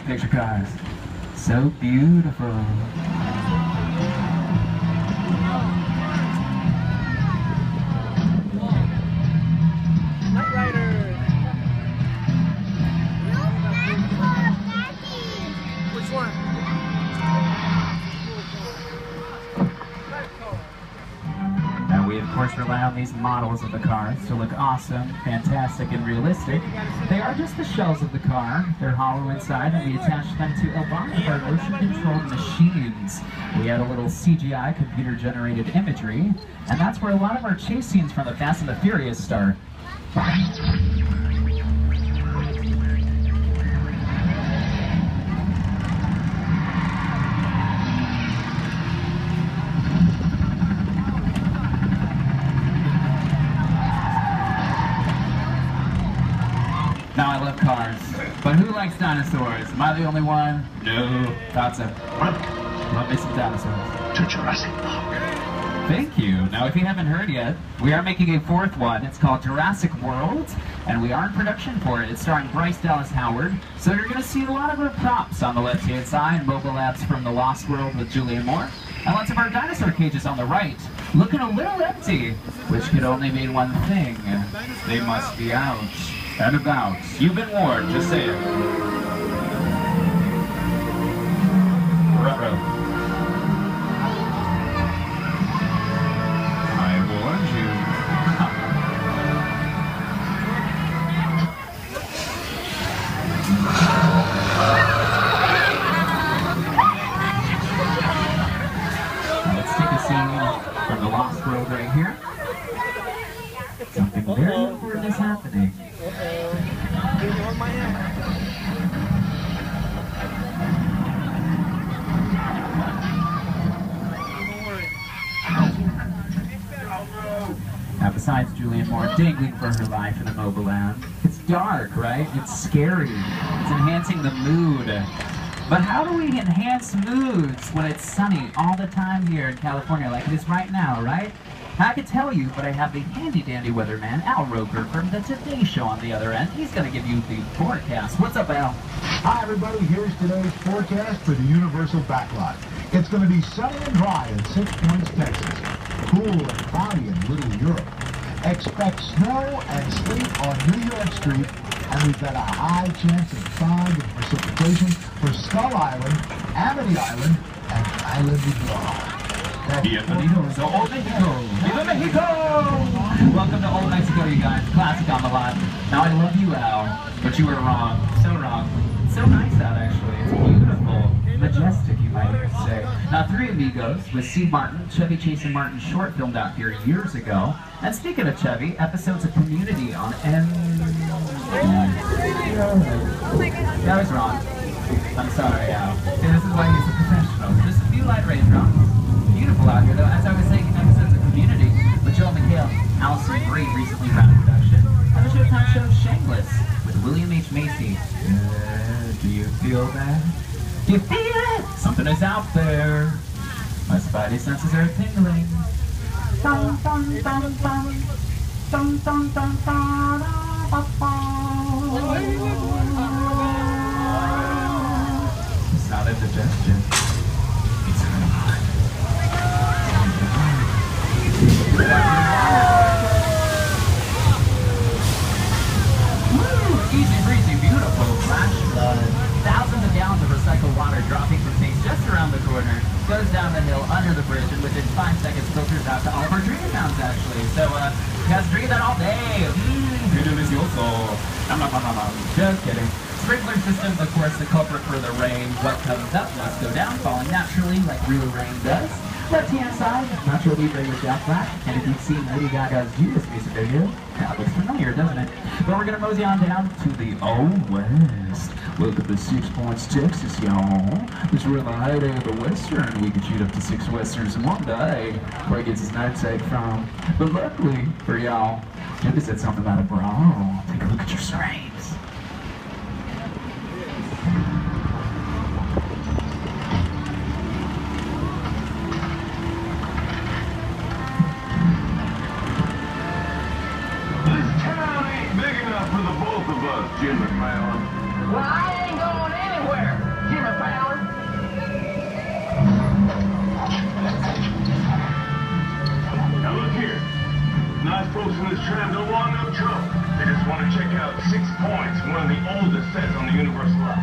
picture cars. So beautiful. Night Rider. Which one? Now we of course rely on these models of the cars to look awesome, fantastic, and realistic. They are just the shells of the car. They're hollow inside, and we attach them to a lot of our motion-controlled machines. We add a little CGI, computer-generated imagery, and that's where a lot of our chase scenes from the Fast and the Furious start. Now I love cars, but who likes dinosaurs? Am I the only one? No. Thought so. Love me some dinosaurs. To Jurassic Park. Thank you. Now if you haven't heard yet, we are making a fourth one. It's called Jurassic World, and we are in production for it. It's starring Bryce Dallas Howard. So you're going to see a lot of our props on the left-hand side, mobile apps from the Lost World with Julianne Moore, and lots of our dinosaur cages on the right, looking a little empty, which could only mean one thing. They must be out. And about. You've been warned, just say it. Ruh-roh. I warned you. Let's take a scene from the Lost World right here. Something very important is happening. Now besides Julianne Moore dangling for her life in a mobile app, it's dark, right? It's scary. It's enhancing the mood. But how do we enhance moods when it's sunny all the time here in California like it is right now, right? I could tell you, but I have the handy-dandy weatherman, Al Roker, from the Today Show on the other end. He's going to give you the forecast. What's up, Al? Hi, everybody. Here's today's forecast for the Universal Backlot. It's going to be sunny and dry in 6 Points, Texas. Cool and cloudy in Little Europe. Expect snow and sleet on New York Street, and we've got a high chance of fog and precipitation for Skull Island, Amity Island, and Island of Dog. Bienvenidos to Old Mexico! Viva Mexico! Welcome to Old Mexico, you guys. Classic on the lot. Now, I love you, Al, but you were wrong. So wrong. So nice out, actually. It's beautiful. Majestic, you might even say. Now, Three Amigos with Steve Martin, Chevy Chase and Martin short filmed out here years ago. And speaking of Chevy, episodes of Community on That was wrong. I'm sorry, Al. See, this is why he's a professional. Just a few light raindrops. Beautiful out here, though. As I was saying, episodes of Community with Joel McHale, Allison Brie recently ran a production, and the Showtime show Shameless with William H. Macy. Do you feel that? Do you feel it? Something is out there. My spidey senses are tingling. Dun, dun, dun, dun. Dun, dun, dun, dun, it's not indigestion. It's not. Easy breezy, beautiful flash flood. Thousands of gallons of recycled water dropping from tanks just around the corner, goes down the hill under the bridge, and within 5 seconds filters out to all of our drinking fountains, actually. So, you guys drink that all day. Que delicioso. Just kidding. Sprinkler system, of course, the culprit for the rain. What comes up must go down, falling naturally like real rain does. Left-hand side, Nacho Libre with Jack Black. And if you've seen Lady Gaga's Judas music video, that looks familiar, doesn't it? But we're going to mosey on down to the Old West. Welcome to 6 Points, Texas, y'all. This is where the heyday of the Western. We could shoot up to 6 Westerns in one day. Where he gets his nightstick from. But luckily for y'all, Jimmy said something about a bra. Take a look at your strings. Jim McMahon. Well, I ain't going anywhere. 6 Points, one of the oldest sets on the Universal lot.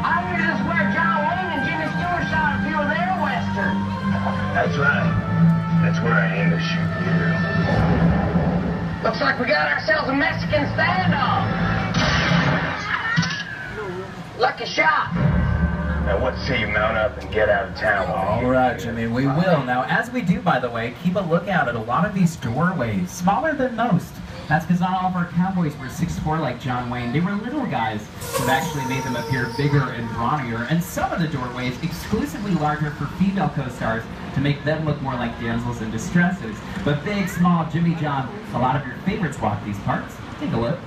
I hear this is where John Wayne and Jimmy Stewart shot a few of their westerns. That's right. That's where I aim to shoot you. Looks like we got ourselves a Mexican standoff. Lucky shot. Now what say you mount up and get out of town? All right, Jimmy, we will. Now, as we do, by the way, keep a lookout at a lot of these doorways, smaller than most. That's because not all of our cowboys were 6'4" like John Wayne. They were little guys that actually made them appear bigger and brawnier. And some of the doorways exclusively larger for female co-stars to make them look more like damsels in distresses. But big, small, Jimmy John, a lot of your favorites walk these parts. Take a look.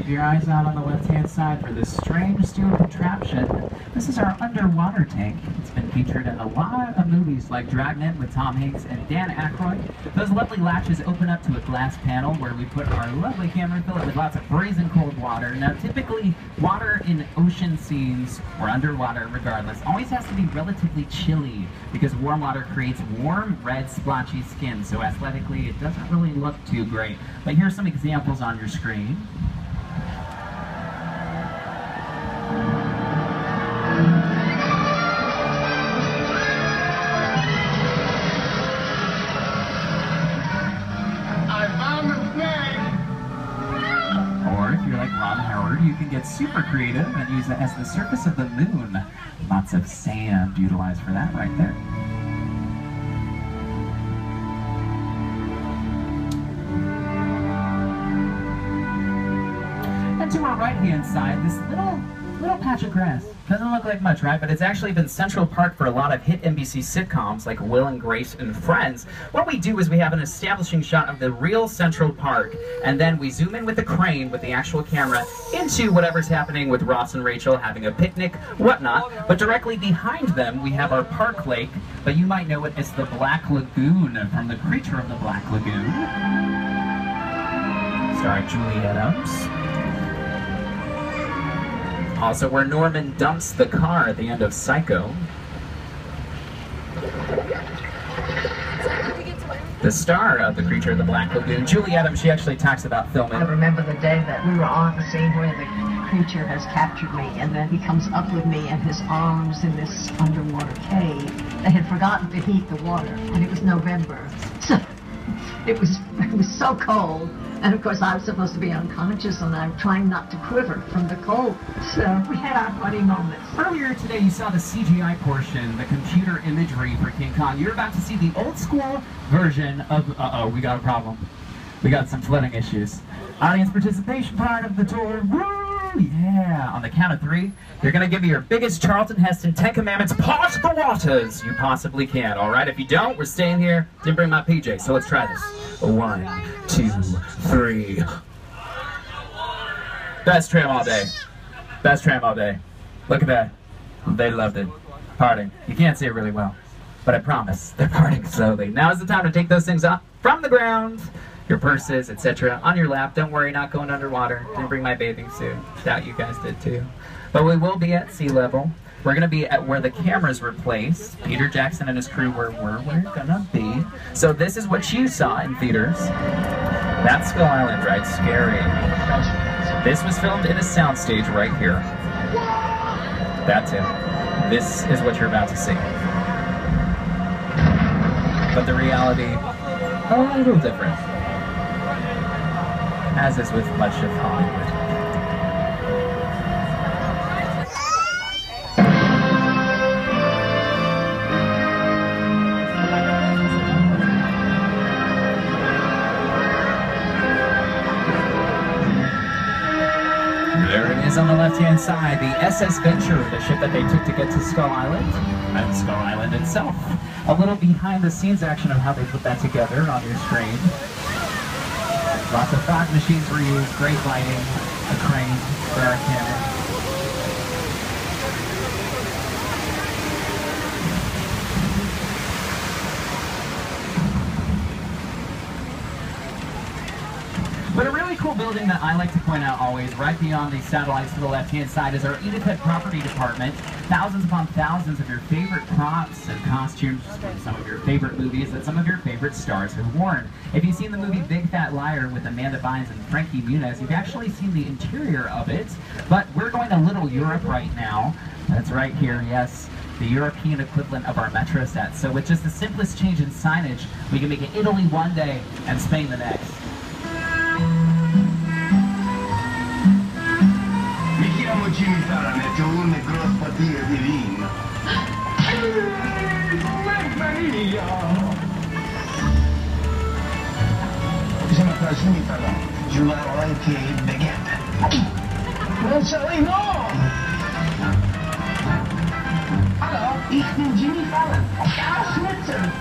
Your eyes out on the left-hand side for this strange steel contraption. This is our underwater tank. It's been featured in a lot of movies like Dragnet with Tom Hanks and Dan Aykroyd. Those lovely latches open up to a glass panel where we put our lovely camera, fill it with lots of freezing cold water. Now, typically, water in ocean scenes or underwater, regardless, always has to be relatively chilly because warm water creates warm, red, splotchy skin. So aesthetically, it doesn't really look too great. But here's some examples on your screen. You can get super creative and use it as the surface of the moon. Lots of sand utilized for that right there. And to our right-hand side, this little patch of grass. Doesn't look like much, right? But it's actually been Central Park for a lot of hit NBC sitcoms like Will and Grace and Friends. What we do is we have an establishing shot of the real Central Park, and then we zoom in with the crane with the actual camera into whatever's happening with Ross and Rachel having a picnic, whatnot. But directly behind them, we have our park lake, but you might know it as the Black Lagoon from The Creature of the Black Lagoon. Starring Julie Adams. Also, where Norman dumps the car at the end of Psycho. The star of The Creature of the Black Lagoon, Julie Adams, she actually talks about filming. I remember the day that we were on the scene where the creature has captured me, and then he comes up with me in his arms in this underwater cave. They had forgotten to heat the water, and it was November. So it was so cold. And of course I was supposed to be unconscious, and I'm trying not to quiver from the cold. So we had our funny moments. Earlier today you saw the CGI portion, the computer imagery for King Kong. You're about to see the old school version of, uh-oh, we got a problem. We got some flooding issues. Audience participation part of the tour. Woo! Yeah! On the count of 3, you're gonna give me your biggest Charlton Heston 10 Commandments part the waters you possibly can, alright? If you don't, we're staying here. Didn't bring my PJ, so let's try this. 1, 2, 3. Best tram all day. Best tram all day. Look at that. They loved it. Parting. You can't see it really well, but I promise they're parting slowly. Now is the time to take those things off from the ground. Your purses, etc. on your lap. Don't worry, not going underwater. Didn't bring my bathing suit. Doubt you guys did too. But we will be at sea level. We're going to be at where the cameras were placed. Peter Jackson and his crew were where we're going to be. So this is what you saw in theaters. That's Skull Island, right? Scary. This was filmed in a soundstage right here. That's it. This is what you're about to see. But the reality, a little different. As is with much of Hollywood. There it is. is on the left-hand side, the SS Venture, the ship that they took to get to Skull Island, and Skull Island itself. A little behind-the-scenes action of how they put that together on your screen. Lots of fog machines were used, great lighting, a crane, there are cameras. But a really cool building that I like to point out always, right beyond the satellites to the left-hand side, is our Edith Property Department. Thousands upon thousands of your favorite props and costumes from some of your favorite movies that some of your favorite stars have worn. If you've seen the movie Big Fat Liar with Amanda Bynes and Frankie Muniz, you've actually seen the interior of it. But we're going to Little Europe right now. That's right here, yes. The European equivalent of our metro set. So with just the simplest change in signage, we can make it Italy one day and Spain the next. Mi chiamo Jimmy Fallon e ho una grossa patia di vino. Je m'appelle Jimmy Fallon. Je m'appelle anche Baguette. Non ce l'hai, no! Hallo, ich bin Jimmy Fallon. Ausschnitzen.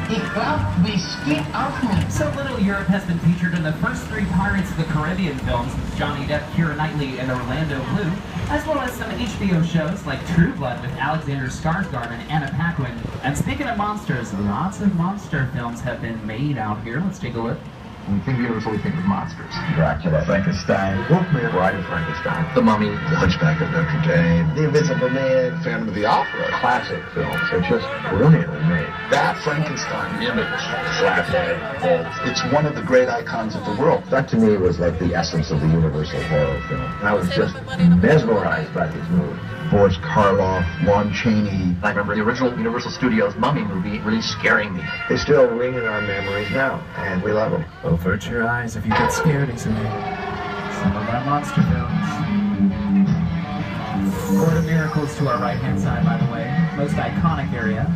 Ich glaub, wir split auf mich. So Little Europe has been featured in the first 3 Pirates of the Caribbean films with Johnny Depp, Keira Knightley, and Orlando Bloom, as well as some HBO shows like True Blood with Alexander Skarsgård and Anna Paquin. And speaking of monsters, lots of monster films have been made out here. Let's take a look. When we think of Universal, we think of monsters. Dracula, Frankenstein, Wolfman, Bride of Frankenstein, The Mummy, The Hunchback of Notre Dame, The Invisible Man, Phantom of the Opera. Classic films. They're just brilliantly made. That Frankenstein image, Flathead, it's one of the great icons of the world. That to me was like the essence of the Universal horror film. And I was just mesmerized by these movies. Boris Karloff, Lon Chaney. I remember the original Universal Studios Mummy movie really scaring me. They still ring in our memories now, and we love them. Avert your eyes if you get scared easily. Some of our monster films. Court of Miracles to our right-hand side, by the way. Most iconic area.